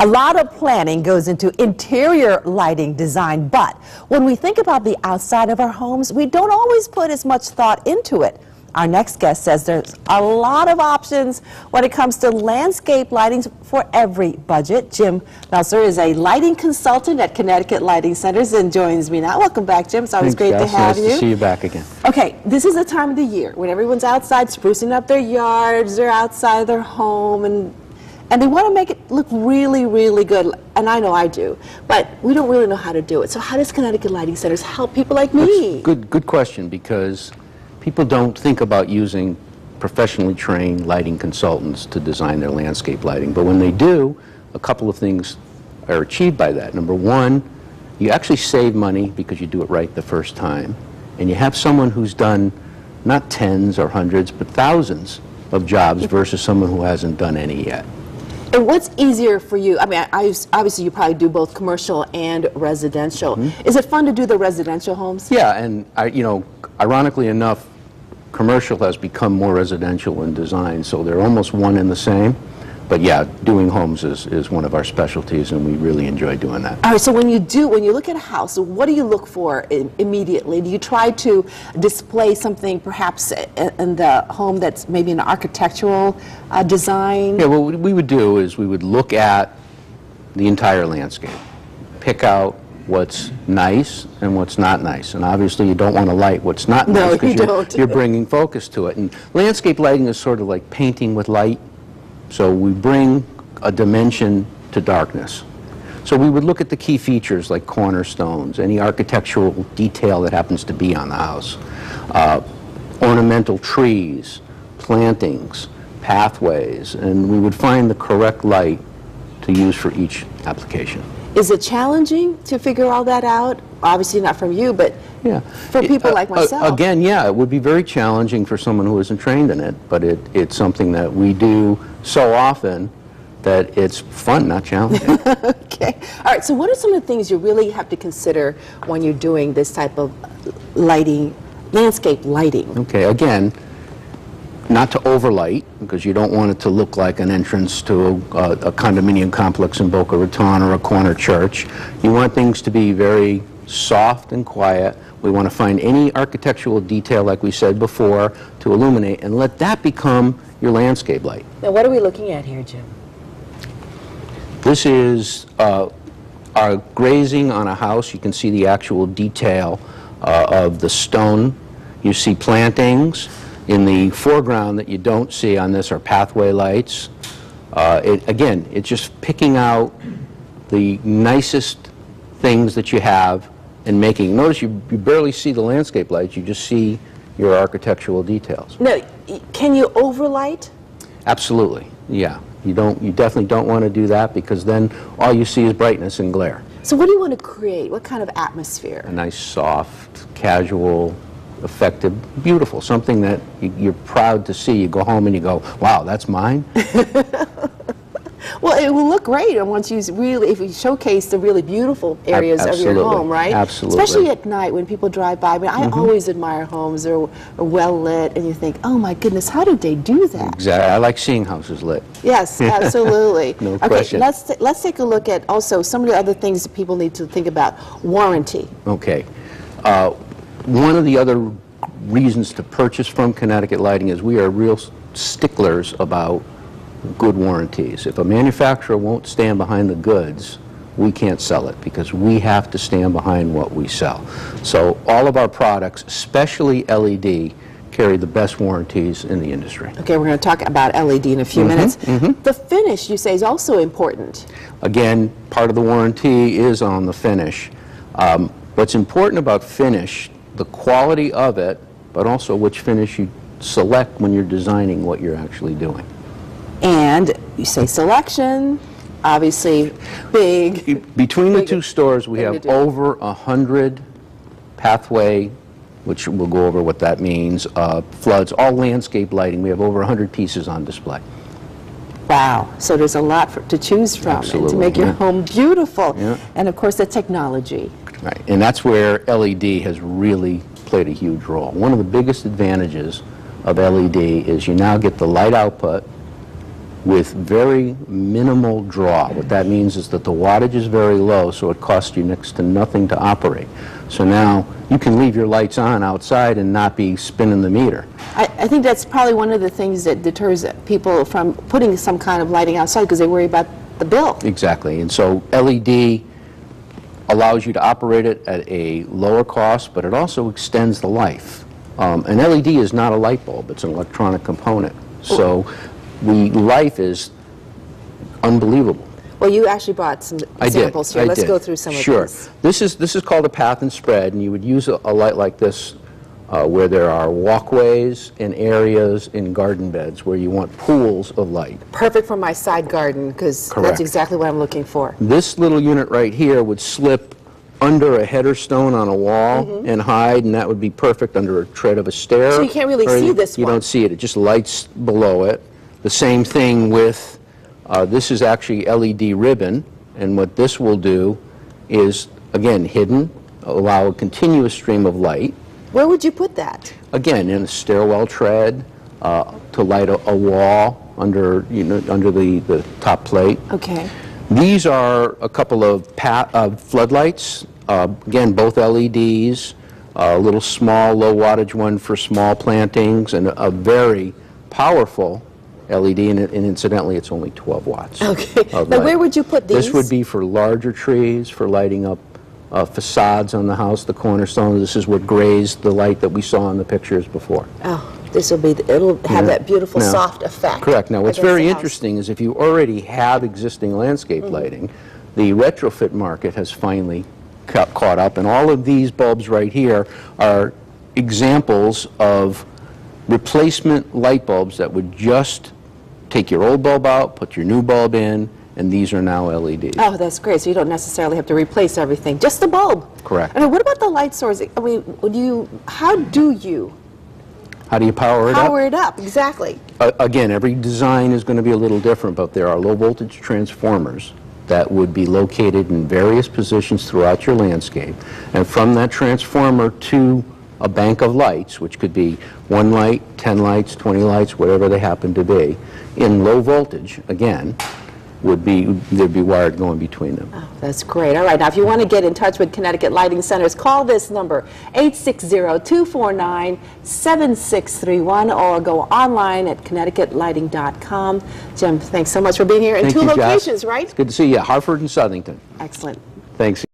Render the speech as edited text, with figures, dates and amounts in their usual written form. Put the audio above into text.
A lot of planning goes into interior lighting design, but when we think about the outside of our homes, we don't always put as much thought into it. Our next guest says there's a lot of options when it comes to landscape lighting for every budget. Jim Meltzer is a lighting consultant at Connecticut Lighting Centers and joins me now. Welcome back, Jim. It's always great to have you. Nice to see you back again. Okay, this is the time of the year when everyone's outside sprucing up their yards, they're outside their home, and they want to make it look really, really good, and I know I do, but we don't really know how to do it. So how does Connecticut Lighting Centers help people like me? Good question, because people don't think about using professionally trained lighting consultants to design their landscape lighting, but when they do, a couple of things are achieved by that. Number one, you actually save money because you do it right the first time, and you have someone who's done not tens or hundreds, but thousands of jobs versus someone who hasn't done any yet. And what's easier for you? I mean, obviously you probably do both commercial and residential. Mm-hmm. Is it fun to do the residential homes? Yeah, and ironically enough, commercial has become more residential in design, so they're almost one and the same. But yeah, doing homes is one of our specialties, and we really enjoy doing that. All right, so when you look at a house, what do you look for immediately? Do you try to display something perhaps in the home that's maybe an architectural design? Yeah, what we would do is we would look at the entire landscape, pick out what's nice and what's not nice. And obviously you don't want to light what's not nice because you're bringing focus to it. And landscape lighting is sort of like painting with light. So we bring a dimension to darkness. So we would look at the key features like cornerstones, any architectural detail that happens to be on the house, ornamental trees, plantings, pathways, and we would find the correct light to use for each application. Is it challenging to figure all that out? Obviously not from you, but yeah, for people like myself. Again, yeah, it would be very challenging for someone who isn't trained in it, but it's something that we do so often that it's fun, not challenging. Okay. All right, so what are some of the things you really have to consider when you're doing this type of lighting, landscape lighting? Okay, again, not to overlight, because you don't want it to look like an entrance to a condominium complex in Boca Raton or a corner church. You want things to be very soft and quiet. We want to find any architectural detail, like we said before, to illuminate, and let that become your landscape light. Now, what are we looking at here, Jim? This is our grazing on a house. You can see the actual detail of the stone. You see plantings. In the foreground that you don't see on this are pathway lights. Again, it's just picking out the nicest things that you have and making. Notice you barely see the landscape lights, you just see your architectural details. Now, can you overlight? Absolutely, yeah. You definitely don't want to do that, because then all you see is brightness and glare. So what do you want to create? What kind of atmosphere? A nice, soft, casual, effective, beautiful, something that you're proud to see. You go home and you go, wow, that's mine? Well, it will look great once you really, if you showcase the really beautiful areas of your home, right? Absolutely. Especially at night when people drive by. I mean, I always admire homes that are well lit, and you think, oh my goodness, how did they do that? Exactly. I like seeing houses lit. Yes, absolutely. No question. Okay, let's take a look at also some of the other things that people need to think about. Warranty. Okay. One of the other reasons to purchase from Connecticut Lighting is we are real sticklers about good warranties. If a manufacturer won't stand behind the goods, we can't sell it, because we have to stand behind what we sell. So all of our products, especially LED, carry the best warranties in the industry. Okay, we're going to talk about LED in a few minutes. The finish, you say, is also important. Again, part of the warranty is on the finish. What's important about finish, the quality of it, but also which finish you select when you're designing what you're actually doing. And you say selection, obviously big. Between the two stores, we have over 100 pathway, which we'll go over what that means, floods, all landscape lighting. We have over 100 pieces on display. Wow, so there's a lot to choose from and to make your home beautiful. Yeah. And of course the technology. Right, and that's where LED has really played a huge role. One of the biggest advantages of LED is you now get the light output with very minimal draw. What that means is that the wattage is very low, so it costs you next to nothing to operate. So now you can leave your lights on outside and not be spinning the meter. I think that's probably one of the things that deters people from putting some kind of lighting outside because they worry about the bill. Exactly. And so LED allows you to operate it at a lower cost, but it also extends the life. An LED is not a light bulb, it's an electronic component. So the life is unbelievable. Well, you actually brought some examples here. Let's go through some of Sure. these. This is called a path and spread, and you would use a light like this where there are walkways and areas in garden beds where you want pools of light. Perfect for my side garden because that's exactly what I'm looking for. This little unit right here would slip under a header stone on a wall and hide, and that would be perfect under a tread of a stair. So you can't really see this one. You don't see it. It just lights below it. The same thing with, this is actually LED ribbon, and what this will do is, again, hidden, allow a continuous stream of light. Where would you put that? Again, in a stairwell tread, to light a wall under, under the top plate. Okay. These are a couple of floodlights, again, both LEDs, a little small, low wattage one for small plantings, and a very powerful LED, and incidentally, it's only 12 watts. Okay. Now, where would you put these? This would be for larger trees, for lighting up facades on the house, the cornerstone. This is what grazed the light that we saw in the pictures before. Oh, this will be, it'll have that beautiful soft effect. Correct. Now, what's very interesting is if you already have existing landscape lighting, the retrofit market has finally caught up, and all of these bulbs right here are examples of replacement light bulbs that would just take your old bulb out, put your new bulb in, and these are now LEDs. Oh, that's great. So you don't necessarily have to replace everything, just the bulb. Correct. I mean, what about the light source? I mean, how do you How do you power it up? power it up? Exactly. Again, every design is going to be a little different, but there are low voltage transformers that would be located in various positions throughout your landscape. And from that transformer to a bank of lights, which could be 1 light, 10 lights, 20 lights, whatever they happen to be, in low voltage, again, there'd be wired going between them. Oh, that's great. All right, now if you want to get in touch with Connecticut Lighting Centers, call this number, 860-249-7631, or go online at connecticutlighting.com. Jim, thanks so much for being here in Thank two you, Jess. locations, right? It's good to see you, Hartford and Southington. Excellent. Thanks.